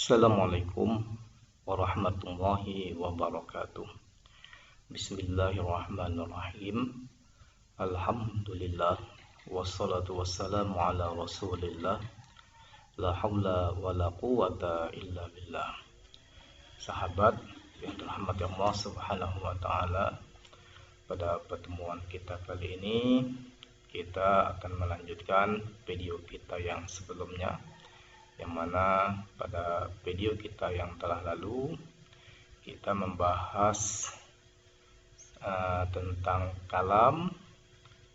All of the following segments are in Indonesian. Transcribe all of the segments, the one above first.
Assalamualaikum warahmatullahi wabarakatuh. Bismillahirrahmanirrahim. Alhamdulillah wassalatu wassalamu ala Rasulillah. La haula wala quwata illa billah. Sahabat yang dirahmati Allah Subhanahu wa taala, pada pertemuan kita kali ini kita akan melanjutkan video kita yang sebelumnya, yang mana pada video kita yang telah lalu kita membahas tentang kalam,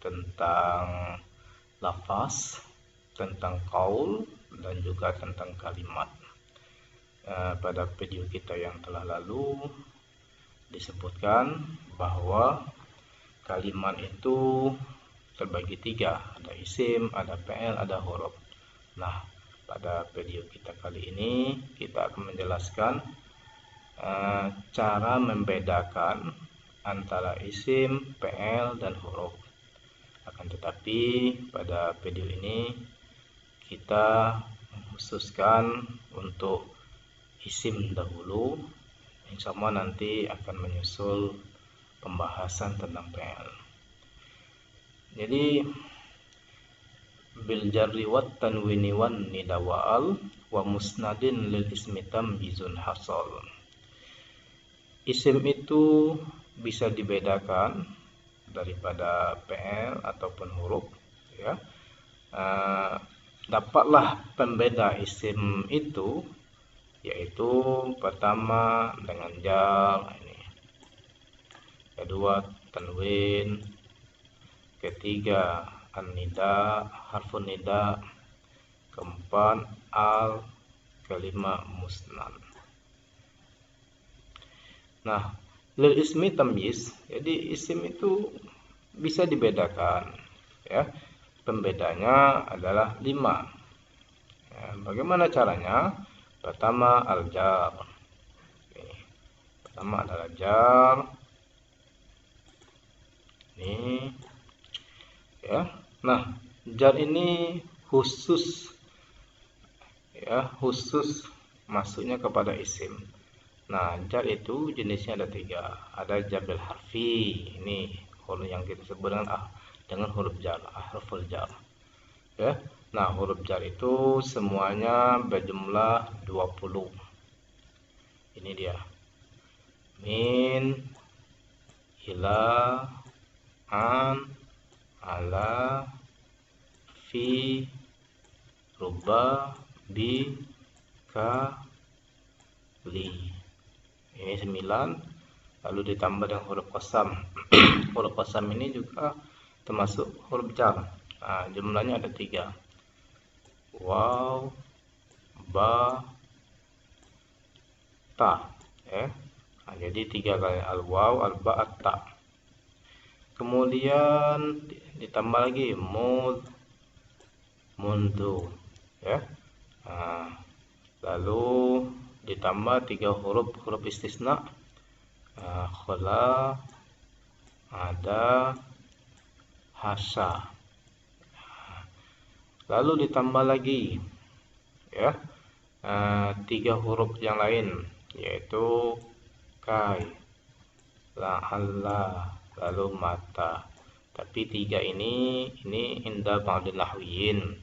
tentang lafaz, tentang qaul, dan juga tentang kalimat. Pada video kita yang telah lalu disebutkan bahwa kalimat itu terbagi tiga, ada isim, ada fi'il, ada huruf. Nah, pada video kita kali ini kita akan menjelaskan cara membedakan antara isim, fi'il, dan huruf. Akan tetapi pada video ini kita khususkan untuk isim dahulu. Insya Allah nanti akan menyusul pembahasan tentang fi'il. Jadi bil jarri wat tanwini wan nida wa al wa musnadin lil ismi tamyizun hasal. Isim itu bisa dibedakan daripada fi'il ataupun huruf, ya. Dapatlah pembeda isim itu, yaitu pertama dengan jar, ini. Kedua tanwin, ketiga an-nida, harfun nida, keempat al, kelima musnad. Nah, lil ismi tamyiz, jadi isim itu bisa dibedakan, ya. Pembedanya adalah 5. Ya, bagaimana caranya? Pertama al-jar. Pertama adalah jar. Ini, ya. Nah, jar ini khusus, ya, khusus masuknya kepada isim. Nah, jar itu jenisnya ada 3. Ada jar bil harfi, ini huruf yang kita sebut dengan huruf jar, harful jar, ya. Nah, huruf jar itu semuanya berjumlah 20. Ini dia: min, ila, an, ala, fi, ruba, bi, ka, li. Ini 9, lalu ditambah dengan huruf qasam. Huruf qasam ini juga termasuk huruf jar. Nah, jumlahnya ada 3. Waw, ba, ta, ya. Nah, jadi 3 kali al-waw, al-ba, at-ta. Kemudian ditambah lagi mud, mundu, ya. Nah, lalu ditambah 3 huruf istisna, khala, ada, hasa. Lalu ditambah lagi, ya, 3 huruf yang lain, yaitu kai, la'alla, lalu mata. Tapi 3 ini inda ba'dul nahwiyin,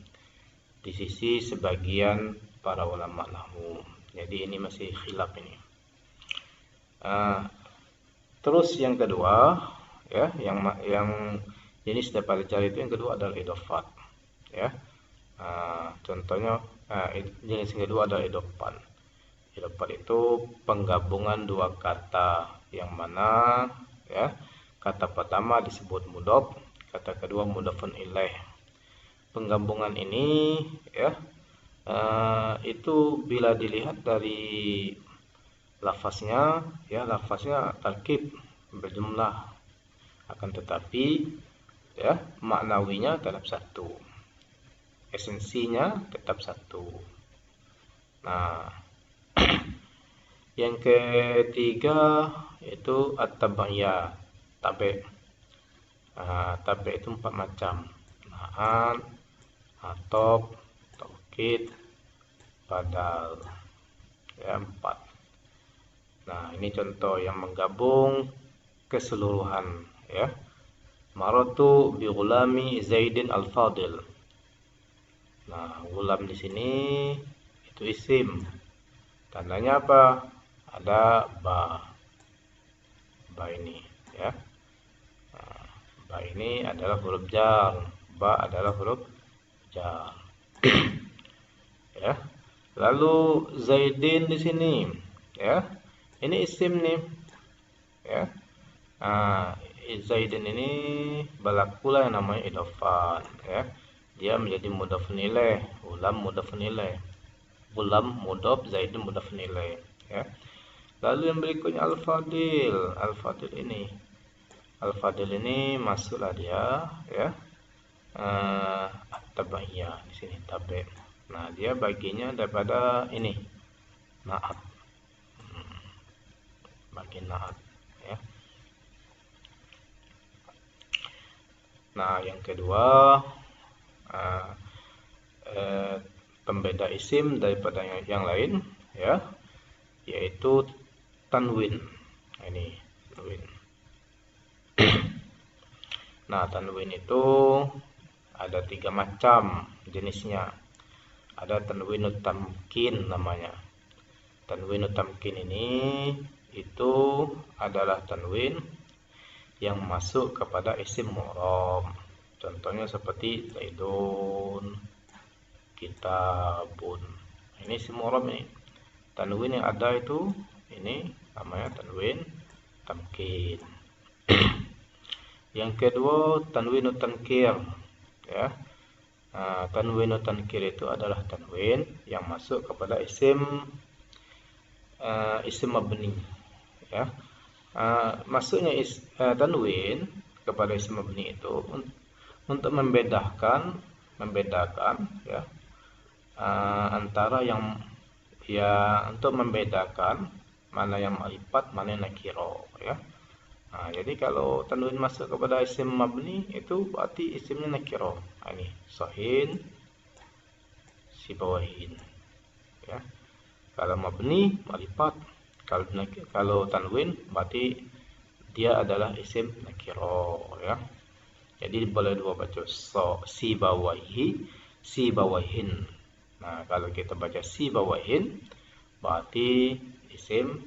di sisi sebagian para ulama nahwu. Jadi ini masih khilaf ini. Terus yang kedua, ya, yang jenis daripada jar itu yang kedua adalah idhofat, ya. Contohnya jenis yang kedua adalah idhofat. Idhofat itu penggabungan 2 kata, yang mana, ya, kata pertama disebut mudhof, kata kedua mudhofun ilaih. Penggabungan ini, ya, itu bila dilihat dari lafaznya, ya, lafaznya tarkib berjumlah, akan tetapi, ya, maknawinya tetap satu, esensinya tetap satu. Nah, yang ketiga itu at-tabaiyah, tabe. Tabe itu 4 macam: nahan, atop, taukid, badal. ya 4. Nah, ini contoh yang menggabung keseluruhan ya. Maratu bi ghulami Zaidin al-Fadil. Nah, gulam di sini itu isim. Tandanya apa? Ada ba. Ba ini ya. Nah, ba ini adalah huruf jar. Ba adalah huruf jar. Ya. Lalu Zaidin di sini ya. Ini isim nih. Ya. Nah, Zaidin ini balakula yang namanya idhofan ya. Dia menjadi mudhaf ilaih, ulam mudhaf ilaih. Ulam mudhaf, Zaidin mudhaf ilaih ya. Lalu yang berikutnya al-fadil. Al-fadil ini masuklah dia ya. At-tabaiyah di sini tabe. Nah, dia baginya daripada ini naat. Bagi naat ya. Nah, yang kedua pembeda isim daripada yang lain ya, yaitu tanwin. Ini tanwin. Nah, tanwin itu ada 3 macam jenisnya. Ada tanwinut tamkin namanya. Tanwinut tamkin ini itu adalah tanwin yang masuk kepada isim mu'rab. Contohnya seperti Zaidun, Kitabun. Ini isim mu'rab ini. Tanwin yang ada itu ini namanya tanwin tamkin. Yang kedua tanwinut tankir ya. Tanwinut tankir itu adalah tanwin yang masuk kepada isim mabni ya. Masuknya tanwin kepada isim mabni itu untuk membedakan ya antara yang untuk membedakan mana yang ma'rifat, mana yang nakiro ya. Jadi kalau tanwin masuk kepada isim mabni itu berarti isimnya nakiro. Ini Sahin, Sibawahin ya. Kalau mabni ma'rifat, kalau tanwin berarti dia adalah isim nakiro ya. Jadi boleh dua baca Sibawaihi, Sibawahin. Nah, kalau kita baca Sibawahin berarti isim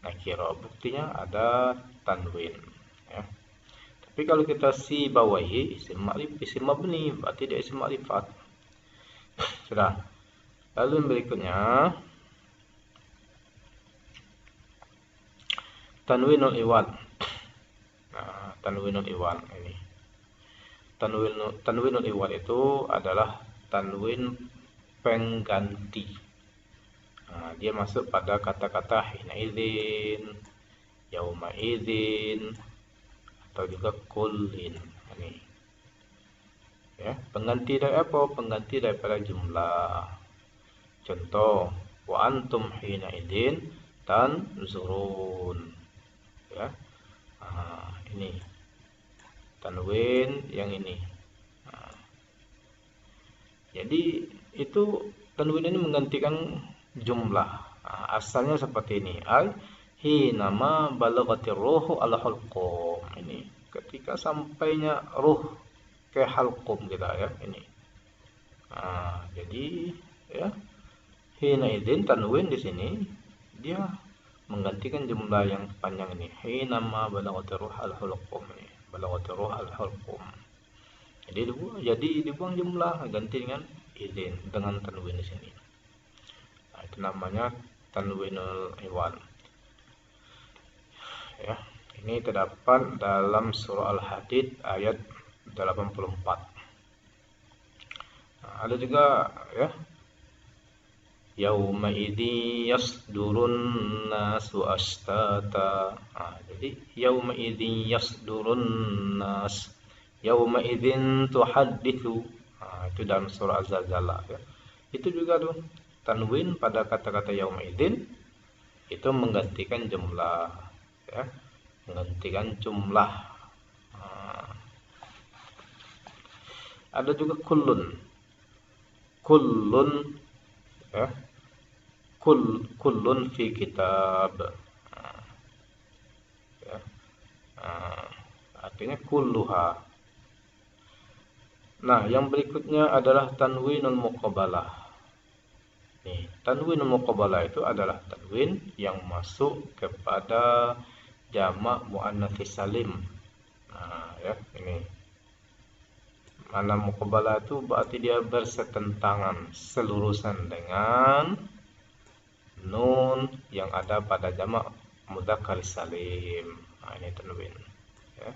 nakiro. Buktinya ada tanwin ya. Tapi kalau kita Sibawahi isim mabni berarti dia isim ma'rifat. Sudah. Lalu yang berikutnya tanwinul iwad. Nah, tanwinul iwad ini. Tanwinul iwad itu adalah tanwin pengganti. Dia masuk pada kata-kata hina idzin, yauma idzin, atau juga kullin. Ini ya, pengganti dari apa? Pengganti daripada jumlah. Contoh, wa antum hina idzin tanzurun ya. Ini tanwin yang ini. Jadi itu tanwin ini menggantikan jumlah. Asalnya seperti ini. Hinama balaghatir ruhu ala hulqum. Ini ketika sampainya ruh ke halqum kita ya ini. Jadi ya hina idzin tanwin di sini dia menggantikan jumlah yang panjang ini. Hinama balaghatir ruh ala hulqum ini. Balaghatir ruh ala hulqum. Jadi dibuang jumlah ganti dengan idzin dengan tanwin di sini. Itu namanya tanwinul iwad. Ya, ini terdapat dalam surah Al-Hadid ayat 84. Ada juga ya, yauma idzi yasdurun nasu ashtata. Jadi yauma idzi yasdurun nas, yauma idzin tuhadditsu. Itu dalam surah Az-Zalzalah ya. Itu juga tuh tanwin pada kata-kata yauma idzin itu menggantikan jumlah ya, menggantikan jumlah. Ada juga kullun ya, kullun fi kitab. Ya. Artinya kulluha. Nah, yang berikutnya adalah tanwinul muqabalah. Nih, tanwinul muqabalah itu adalah tanwin yang masuk kepada jamak muannats salim. Nah, ya, ini. Mana muqabalah itu berarti dia bersetentangan, selurusan dengan nun yang ada pada jamak mudzakkar salim. Nah, ini tanwin. Ya.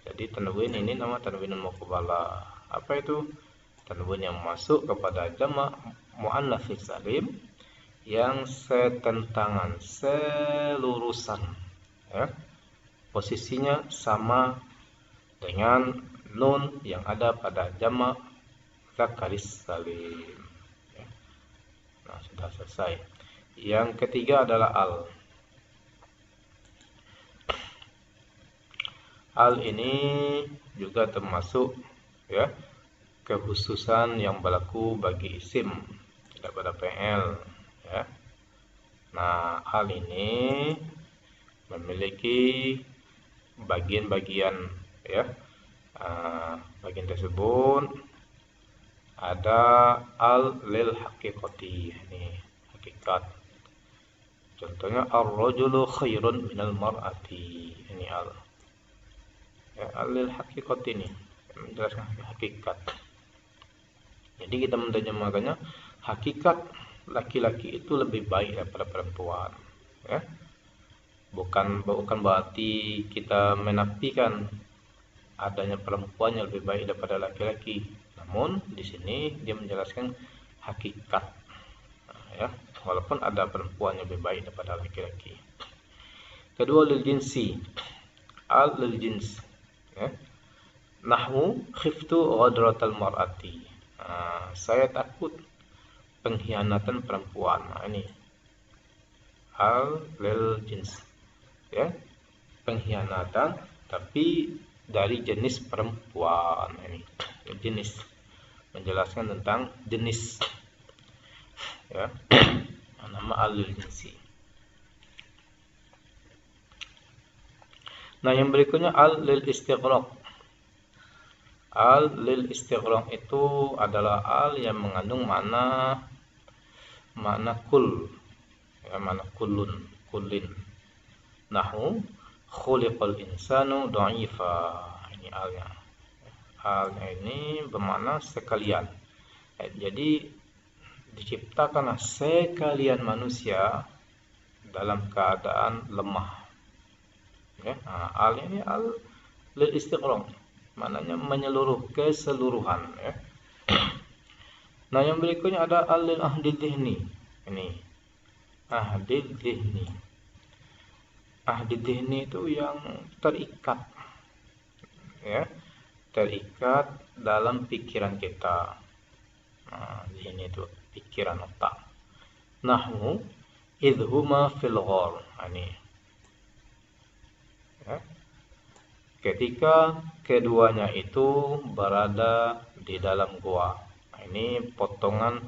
Jadi tanwin ini nama tanwinul muqabalah. Apa itu? Tanwin yang masuk kepada jamak muannats salim yang setentangan, selurusan. Ya. Posisinya sama dengan nun yang ada pada jamak mudzakkar salim. Ya. Nah, sudah selesai. Yang ketiga adalah al. Al ini juga termasuk ya kekhususan yang berlaku bagi isim, tidak pada PL ya. Nah, al ini memiliki bagian-bagian ya. Bagian tersebut ada al lil haqiqati, ini hakikat. Contohnya ar-rajulu khairun minal mar'ati, ini al. Ya, al lil haqiqati ini menjelaskan hakikat. Jadi kita menerjemahkannya hakikat laki-laki itu lebih baik daripada perempuan ya. Bukan berarti kita menafikan adanya perempuan yang lebih baik daripada laki-laki. Namun di sini dia menjelaskan hakikat. Ya, walaupun ada perempuan yang lebih baik daripada laki-laki. Kedua, lil jinsi. Al lil jins. Ya. Nahwu khiftu ghadratal mar'ati. Saya takut pengkhianatan perempuan. Nah, ini al lil jins. Ya. Pengkhianatan tapi dari jenis perempuan. Ini jenis, menjelaskan tentang jenis ya. Nama al-lil jinsi. Nah, yang berikutnya al-lil istighraq. Al-lil istighraq itu adalah al yang mengandung makna kul ya, makna kullin. Nahwu khuliqal insanu dha'ifa. Ini alnya. Alnya ini bermakna sekalian. Jadi diciptakanlah sekalian manusia dalam keadaan lemah. Ya, al ini al lil istighraq. Maknanya menyeluruh, keseluruhan ya. Nah, yang berikutnya ada al lil ahdi dzihni. Ini ahdi dzihni. Ahdi dzihni itu yang terikat ya, terikat dalam pikiran kita. Nah, di sini itu pikiran otak. Nahwu idhuma fil ghar. Ini ya. Ketika keduanya itu berada di dalam gua. Ini potongan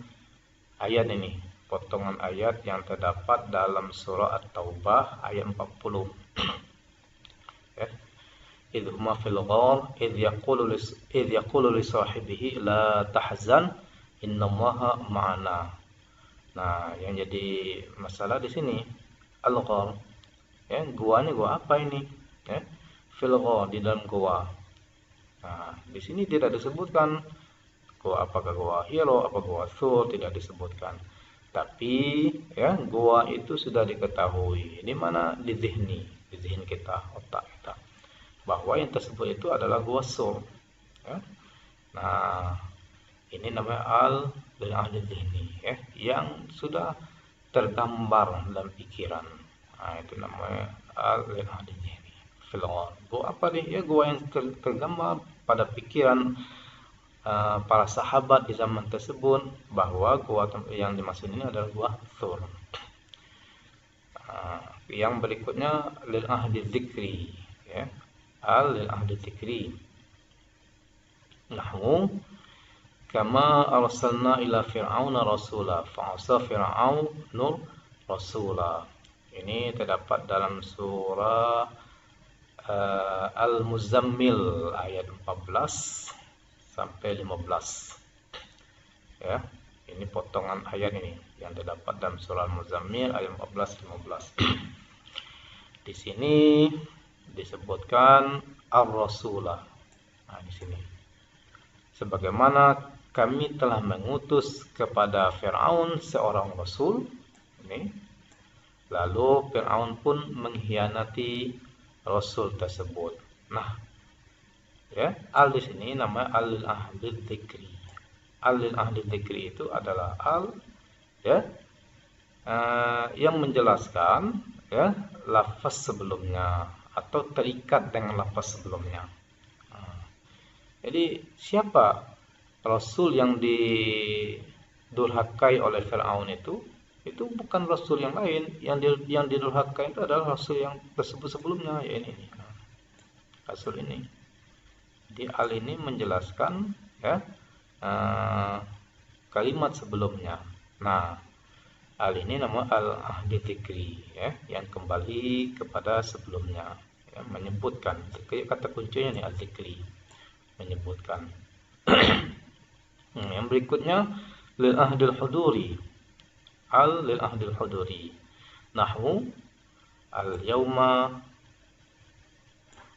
ayat ini. Potongan ayat yang terdapat dalam surah At-Taubah ayat 40. Ya. Idhuma fil ghar idh yaqulu li sahibihi la tahzan innallaha ma'ana. Nah, yang jadi masalah di sini al-ghar. Ya, gua ini gua apa ini? Ya. Fil ghar, di dalam gua. Nah, di sini tidak disebutkan gua apakah gua Hiro, apa gua Thur, tidak disebutkan. Tapi ya, gua itu sudah diketahui di mana, di zihni kita, otak kita, bahwa yang tersebut itu adalah gua Sur ya. Nah, ini namanya al lil ahdi zihni ya, yang sudah tergambar dalam pikiran. Nah, itu namanya al lil ahdi zihni fil ghar. Gua apa nih ya? Gua yang tergambar pada pikiran para sahabat di zaman tersebut, bahwa gua yang dimaksud ini adalah gua Thur. Yang berikutnya lil ahdi dzikri ya, al lil ahdi dzikri. Nahwu kama arsalna ila fir'auna rasula fa'asa fir'aunur rasula. Ini terdapat dalam surah Al-Muzammil ayat 14 sampai 15. Ya, ini potongan ayat ini yang terdapat dalam surah Al-Muzammil ayat 14-15. Di sini disebutkan ar-rasulah. Nah, di sini sebagaimana kami telah mengutus kepada Fir'aun seorang rasul. Ini lalu Fir'aun pun mengkhianati rasul tersebut. Nah, ya, al di sini nama al ahli dzikri. Al ahli dzikri itu adalah al, ya, yang menjelaskan, ya, lafaz sebelumnya atau terikat dengan lafaz sebelumnya. Jadi siapa rasul yang didurhakai oleh Fir'aun itu bukan rasul yang lain. Yang didurhakai itu adalah rasul yang tersebut sebelumnya, ya ini. Rasul ini. Di al ini menjelaskan, ya, kalimat sebelumnya. Nah, al ini nama al ahli dzikri, ya, yang kembali kepada sebelumnya, ya, menyebutkan. Kata kuncinya nih al dzikri, menyebutkan. Yang berikutnya lil ahdil huduri. Al lil ahdil huduri. Nahwu al yauma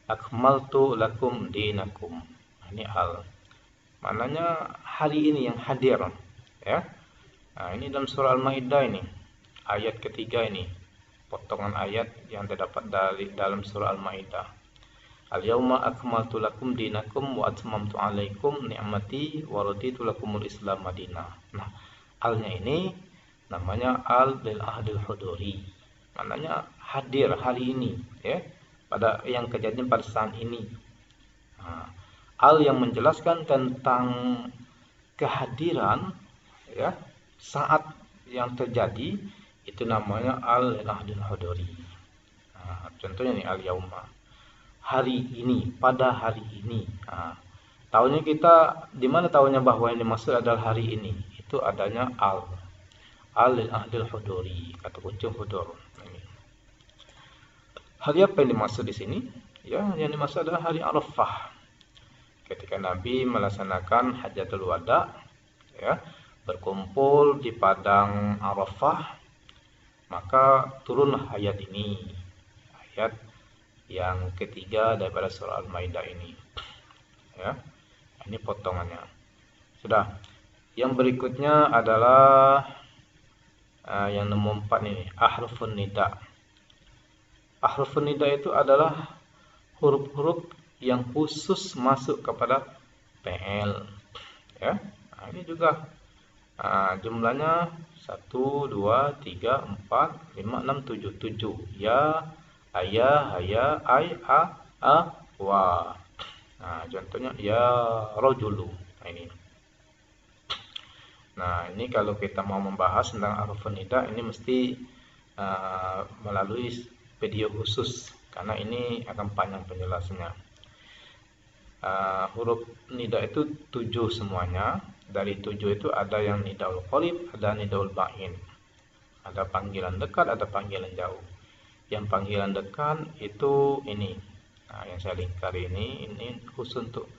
akmaltu lakum dinakum. Ini al. Maknanya hari ini yang hadir, ya. Nah, ini dalam surah Al-Maidah ini. Ayat ketiga ini. Potongan ayat yang terdapat dalam surah Al-Maidah. Al-yawma akmaltu lakum dinakum wa atmamtu alaikum ni'mati wa raditu lakumul Islam madinah. Nah, alnya ini namanya al lil ahdil huduri. Maknanya hadir hari ini, ya, pada yang kejadian pada saat ini. Nah, al yang menjelaskan tentang kehadiran, ya, saat yang terjadi itu namanya al lil ahdil huduri. Nah, contohnya nih al yauma, hari ini, pada hari ini. Nah, tahunya kita di mana tahunya bahwa ini maksud adalah hari ini? Itu adanya al lil ahdil huduri, kata kunci hudur. Ini. Hari apa yang dimaksud di sini? Ya, yang dimaksud adalah hari Arafah. Ketika Nabi melaksanakan hajatul wada, ya, berkumpul di padang Arafah, maka turunlah ayat ini. Ayat yang ketiga daripada surah Al-Maidah ini, ya, ini potongannya. Sudah. Yang berikutnya adalah yang nomor 4 ini, ahrufun nida. Ahrufun nida itu adalah huruf-huruf yang khusus masuk kepada PL, ya. Nah, ini juga jumlahnya 1, 2, 3, 4, 5, 6, 7. 7. Ya, ayah, haya, ay, a, wa. Nah, contohnya ya rojulu. Nah, ini. Nah, ini kalau kita mau membahas tentang huruf nida ini mesti melalui video khusus karena ini akan panjang penjelasannya. Huruf nida itu 7 semuanya. Dari 7 itu ada yang nidaul qalib, ada nidaul ba'in. Ada panggilan dekat, ada panggilan jauh. Yang panggilan dekat itu ini. Nah, yang saya lingkari ini khusus untuk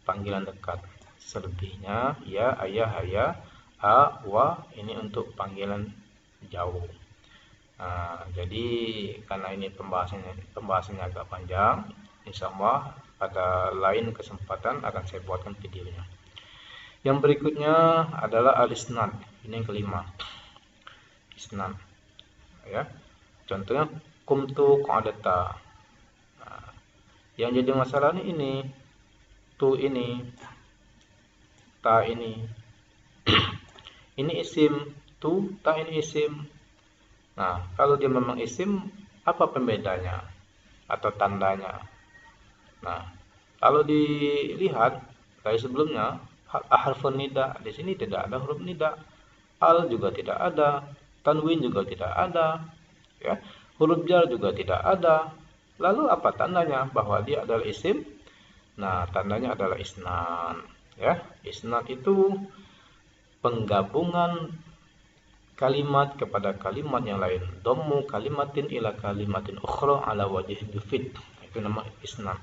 panggilan dekat. Selebihnya ya, ayah, haya, a, wa ini untuk panggilan jauh. Nah, jadi karena ini pembahasannya agak panjang, insyaallah pada lain kesempatan akan saya buatkan videonya. Yang berikutnya adalah al-isnad. Ini yang kelima. Isnad. Ya. Contohnya kumtu qadata. Nah, yang jadi masalah ini tu ini, ta ini. Ini isim, tu, ta ini isim. Nah, kalau dia memang isim, apa pembedanya atau tandanya? Nah, kalau dilihat dari sebelumnya, harfun nida, di sini tidak ada huruf nida. Al juga tidak ada, tanwin juga tidak ada. Ya, huruf jar juga tidak ada. Lalu apa tandanya bahwa dia adalah isim? Nah, tandanya adalah isnan. Ya, isnad itu penggabungan kalimat kepada kalimat yang lain. Dhammu kalimatin ila kalimatin ukhra ala wajhin yufid. Itu nama isnad.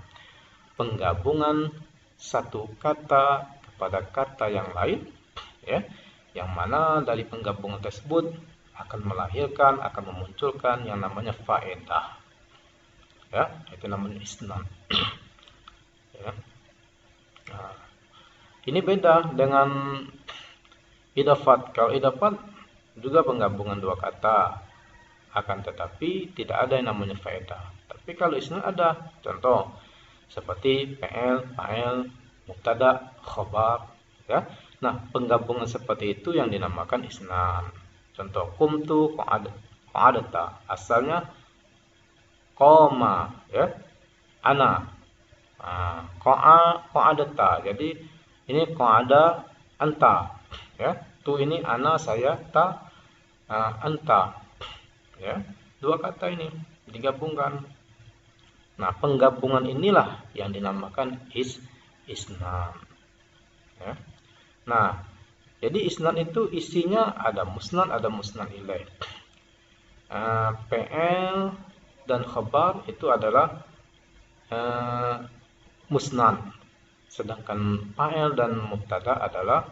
Penggabungan satu kata kepada kata yang lain, ya, yang mana dari penggabungan tersebut akan melahirkan, akan memunculkan yang namanya faedah. Ya, itu namanya isnad. Ya. Nah, ini beda dengan idafat. Kalau idafat juga penggabungan dua kata, akan tetapi tidak ada yang namanya faedah. Tapi kalau isnad ada. Contoh seperti PL, fa'il, mubtada, khabar, ya. Nah, penggabungan seperti itu yang dinamakan isnad. Contoh qumtu qa'adata, asalnya qoma, ya, ana. Qa'adata. Jadi ini qa'ada anta, ya. Tu ini ana, saya, ta, anta, ya. Dua kata ini digabungkan. Nah, penggabungan inilah yang dinamakan isnad. Ya. Nah, jadi isnad itu isinya ada musnad, ada musnad ilaih. PL dan khabar itu adalah musnad, sedangkan fa'il dan mubtada adalah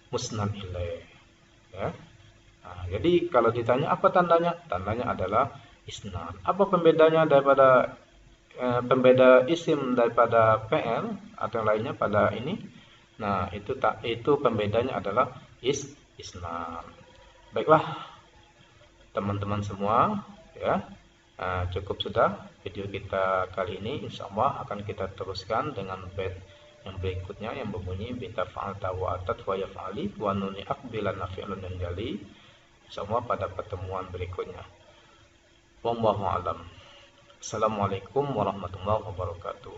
musnad ilaih. Ya. Nah, jadi kalau ditanya apa tandanya? Tandanya adalah isnad. Apa pembedanya daripada pembeda isim daripada PL atau yang lainnya pada ini? Nah, itu pembedanya adalah isnad. Baiklah, teman-teman semua, ya. Cukup sudah video kita kali ini. Insyaallah akan kita teruskan dengan bait yang berikutnya yang berbunyi bita fa'alta wa atat wa yaf'ali wa nuni aqbilan nafi'lun dan jali. Insyaallah pada pertemuan berikutnya. Wallahu a'lam. Assalamualaikum warahmatullahi wabarakatuh.